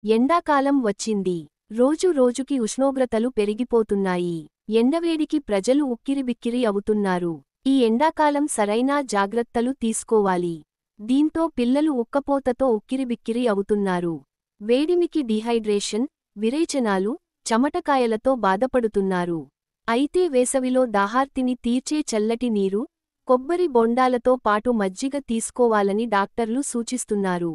ఎండాకాలం వచ్చింది. రోజు రోజుకి ఉష్ణోగ్రతలు పెరిగిపోతున్నాయి. ఎండవేడికి ప్రజలు ఉక్కిరిబిక్కిరి అవుతున్నారు. ఈ ఎండాకాలం సరైన జాగ్రత్తలు తీసుకోవాలి. దీంతో పిల్లలు ఉక్కపోతతో ఉక్కిరిబిక్కిరి అవుతున్నారు. వేడిమికి డీహైడ్రేషన్, విరేచనాలు, చెమటకాయలతో బాధపడుతున్నారు. అయితే వేసవిలో దాహార్తిని తీర్చే చల్లటి నీరు, కొబ్బరి బొండాలతో పాటు మజ్జిగ తీసుకోవాలని డాక్టర్లు సూచిస్తున్నారు.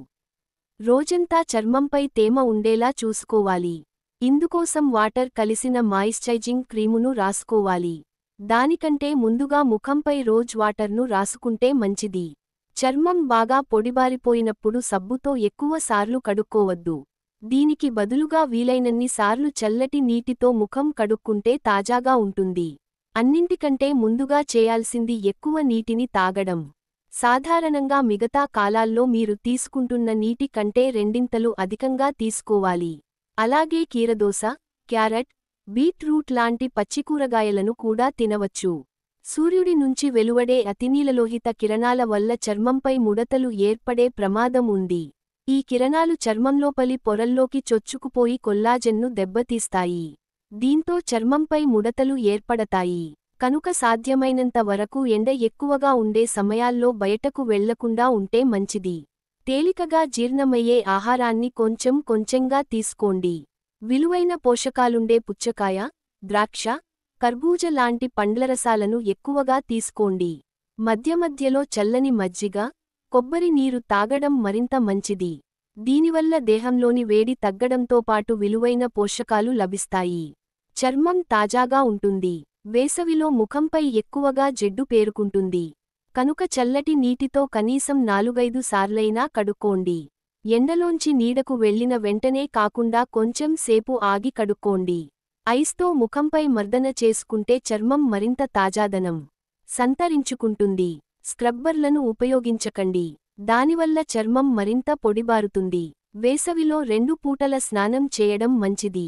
రోజంతా చర్మంపై తేమ ఉండేలా చూసుకోవాలి. ఇందుకోసం వాటర్ కలిసిన మాయిశ్చరైజింగ్ క్రీమును రాసుకోవాలి. దానికంటే ముందుగా ముఖంపై రోజ్ వాటర్ను రాసుకుంటే మంచిది. చర్మం బాగా పొడిబారిపోయినప్పుడు సబ్బుతో ఎక్కువ సార్లు కడుక్కోవద్దు. దీనికి బదులుగా వీలైనన్ని సార్లు చల్లటి నీటితో ముఖం కడుక్కుంటే తాజాగా ఉంటుంది. అన్నింటికంటే ముందుగా చేయాల్సింది ఎక్కువ నీటిని తాగడం. సాధారణంగా మిగతా కాలాల్లో మీరు తీసుకుంటున్న నీటి కంటే రెండింతలు అధికంగా తీసుకోవాలి. అలాగే కీరదోస, క్యారెట్, బీట్రూట్ లాంటి పచ్చికూరగాయలను కూడా తినవచ్చు. సూర్యుడి నుంచి వెలువడే అతినీలలోహిత కిరణాల వల్ల చర్మంపై ముడతలు ఏర్పడే ప్రమాదం ఉంది. ఈ కిరణాలు చర్మంలోపలి పొరల్లోకి చొచ్చుకుపోయి కొల్లాజెన్ను దెబ్బతీస్తాయి. దీంతో చర్మంపై ముడతలు ఏర్పడతాయి. కనుక సాధ్యమైనంత వరకు ఎండ ఎక్కువగా ఉండే సమయాల్లో బయటకు వెళ్లకుండా ఉంటే మంచిది. తేలికగా జీర్ణమయ్యే ఆహారాన్ని కొంచెం కొంచెంగా తీసుకోండి. విలువైన పోషకాలుండే పుచ్చకాయ, ద్రాక్ష, కర్బూజ లాంటి పండ్లరసాలను ఎక్కువగా తీసుకోండి. మధ్యమధ్యలో చల్లని మజ్జిగ, కొబ్బరి నీరు తాగడం మరింత మంచిది. దీనివల్ల దేహంలోని వేడి తగ్గడంతో పాటు విలువైన పోషకాలు లభిస్తాయి. చర్మం తాజాగా ఉంటుంది. వేసవిలో ముఖంపై ఎక్కువగా జిడ్డు పేరుకుంటుంది. కనుక చల్లటి నీటితో కనీసం 4-5 సార్లైనా కడుక్కోండి. ఎండలోంచి నీడకు వెళ్లిన వెంటనే కాకుండా కొంచెం సేపు ఆగి కడుక్కోండి. ఐస్తో ముఖంపై మర్దన చేసుకుంటే చర్మం మరింత తాజాదనం సంతరించుకుంటుంది. స్క్రబ్బర్లను ఉపయోగించకండి. దానివల్ల చర్మం మరింత పొడిబారుతుంది. వేసవిలో 2 పూటల స్నానం చేయడం మంచిది.